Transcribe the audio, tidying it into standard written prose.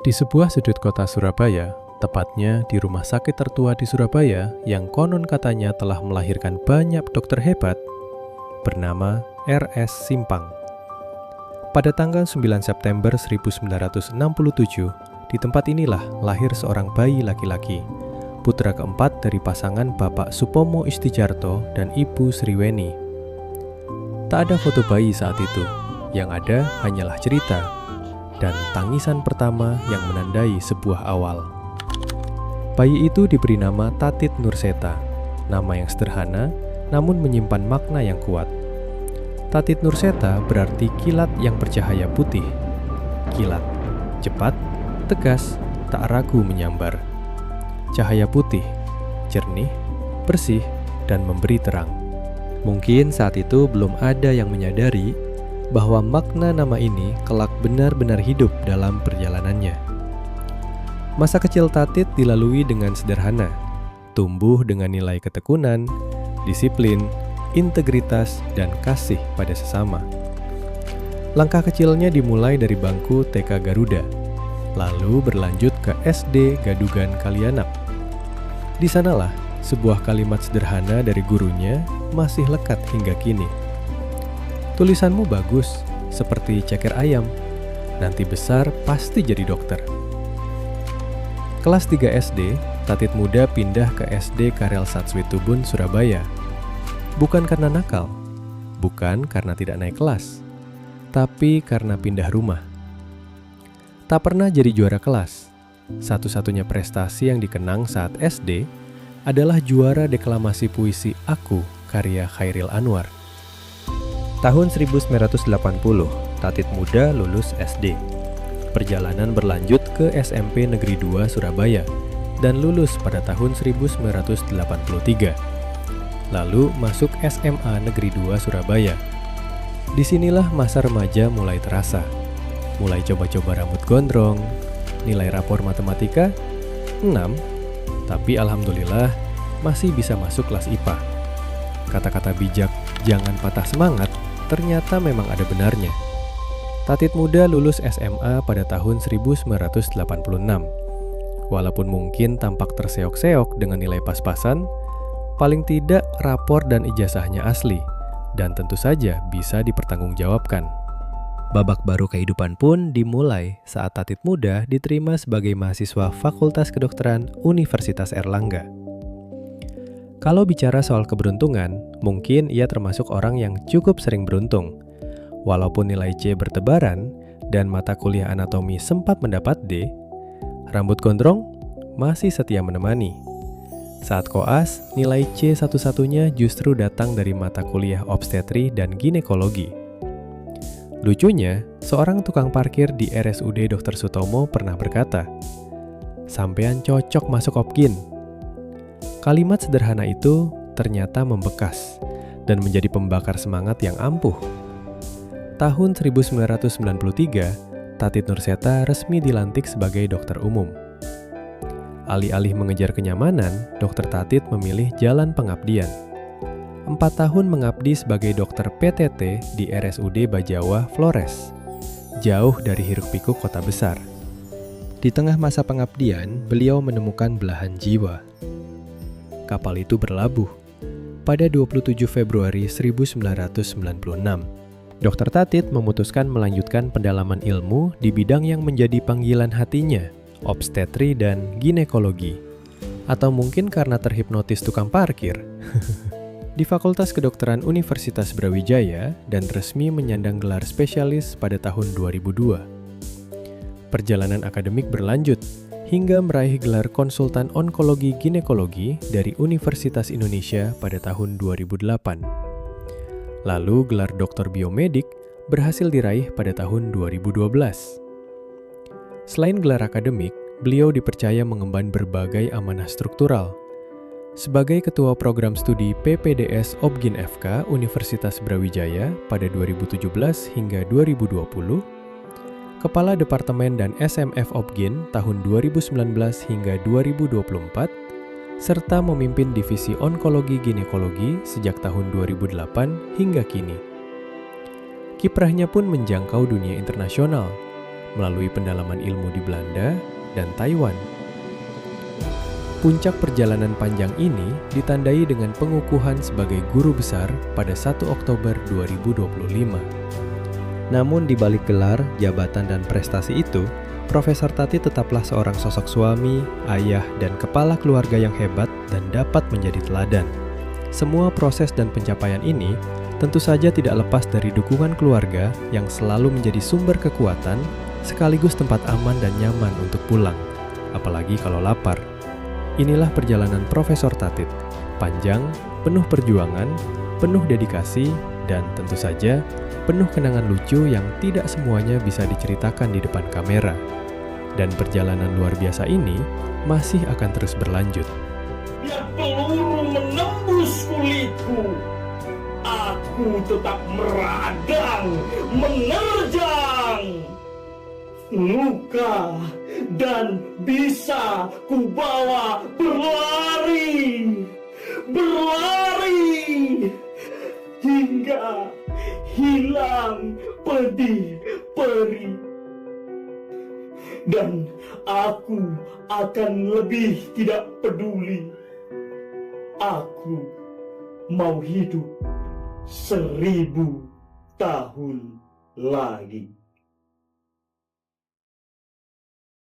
Di sebuah sudut kota Surabaya, tepatnya di rumah sakit tertua di Surabaya yang konon katanya telah melahirkan banyak dokter hebat, bernama RS Simpang. Pada tanggal 9 September 1967, di tempat inilah lahir seorang bayi laki-laki, putra keempat dari pasangan Bapak Supomo Istijarto dan Ibu Sriweni. Tak ada foto bayi saat itu, yang ada hanyalah cerita dan tangisan pertama yang menandai sebuah awal. Bayi itu diberi nama Tatit Nurseta, nama yang sederhana namun menyimpan makna yang kuat. Tatit Nurseta berarti kilat yang bercahaya putih. Kilat, cepat, tegas, tak ragu menyambar. Cahaya putih, jernih, bersih, dan memberi terang. Mungkin saat itu belum ada yang menyadari bahwa makna nama ini kelak benar-benar hidup dalam perjalanannya. Masa kecil Tatit dilalui dengan sederhana, tumbuh dengan nilai ketekunan, disiplin, integritas, dan kasih pada sesama. Langkah kecilnya dimulai dari bangku TK Garuda, lalu berlanjut ke SD Gadugan Kalianak. Di sanalah sebuah kalimat sederhana dari gurunya masih lekat hingga kini. Tulisanmu bagus, seperti ceker ayam. Nanti besar pasti jadi dokter. Kelas 3 SD, Tatit muda pindah ke SD Karel Satswitubun, Surabaya. Bukan karena nakal, bukan karena tidak naik kelas, tapi karena pindah rumah. Tak pernah jadi juara kelas. Satu-satunya prestasi yang dikenang saat SD adalah juara deklamasi puisi Aku karya Chairil Anwar. Tahun 1980, Tatit muda lulus SD. Perjalanan berlanjut ke SMP Negeri 2 Surabaya dan lulus pada tahun 1983. Lalu masuk SMA Negeri 2 Surabaya. Disinilah masa remaja mulai terasa. Mulai coba-coba rambut gondrong, nilai rapor matematika 6, tapi alhamdulillah masih bisa masuk kelas IPA. Kata-kata bijak, jangan patah semangat, ternyata memang ada benarnya. Tatit muda lulus SMA pada tahun 1986. Walaupun mungkin tampak terseok-seok dengan nilai pas-pasan, paling tidak rapor dan ijazahnya asli, dan tentu saja bisa dipertanggungjawabkan. Babak baru kehidupan pun dimulai saat Tatit muda diterima sebagai mahasiswa Fakultas Kedokteran Universitas Airlangga. Kalau bicara soal keberuntungan, mungkin ia termasuk orang yang cukup sering beruntung. Walaupun nilai C bertebaran dan mata kuliah anatomi sempat mendapat D, rambut gondrong masih setia menemani. Saat koas, nilai C satu-satunya justru datang dari mata kuliah obstetri dan ginekologi. Lucunya, seorang tukang parkir di RSUD Dr. Sutomo pernah berkata, "Sampean cocok masuk Opgin." Kalimat sederhana itu ternyata membekas dan menjadi pembakar semangat yang ampuh. Tahun 1993, Tatit Nurseta resmi dilantik sebagai dokter umum. Alih-alih mengejar kenyamanan, Dr. Tatit memilih jalan pengabdian. 4 tahun mengabdi sebagai dokter PTT di RSUD Bajawa, Flores, jauh dari hiruk-pikuk kota besar. Di tengah masa pengabdian, beliau menemukan belahan jiwa. Kapal itu berlabuh pada 27 Februari 1996. Dr. Tatit memutuskan melanjutkan pendalaman ilmu di bidang yang menjadi panggilan hatinya, obstetri dan ginekologi. Atau mungkin karena terhipnotis tukang parkir. Di Fakultas Kedokteran Universitas Brawijaya dan resmi menyandang gelar spesialis pada tahun 2002. Perjalanan akademik berlanjut hingga meraih gelar konsultan onkologi ginekologi dari Universitas Indonesia pada tahun 2008. Lalu gelar doktor biomedik berhasil diraih pada tahun 2012. Selain gelar akademik, beliau dipercaya mengemban berbagai amanah struktural. Sebagai Ketua Program Studi PPDS Opgin FK Universitas Brawijaya pada 2017 hingga 2020, Kepala Departemen dan SMF Opgin tahun 2019 hingga 2024, serta memimpin Divisi Onkologi Ginekologi sejak tahun 2008 hingga kini. Kiprahnya pun menjangkau dunia internasional, melalui pendalaman ilmu di Belanda dan Taiwan. Puncak perjalanan panjang ini ditandai dengan pengukuhan sebagai guru besar pada 1 Oktober 2025. Namun di balik gelar, jabatan, dan prestasi itu, Profesor Tati tetaplah seorang sosok suami, ayah, dan kepala keluarga yang hebat dan dapat menjadi teladan. Semua proses dan pencapaian ini tentu saja tidak lepas dari dukungan keluarga yang selalu menjadi sumber kekuatan sekaligus tempat aman dan nyaman untuk pulang, apalagi kalau lapar. Inilah perjalanan Profesor Tatit, panjang, penuh perjuangan, penuh dedikasi, dan tentu saja penuh kenangan lucu yang tidak semuanya bisa diceritakan di depan kamera. Dan perjalanan luar biasa ini masih akan terus berlanjut. Biar peluru menembus kulitku, aku tetap meradang, menerjang. Luka dan bisa kubawa berlari hingga hilang pedih perih. Dan aku akan lebih tidak peduli. Aku mau hidup 1000 tahun lagi.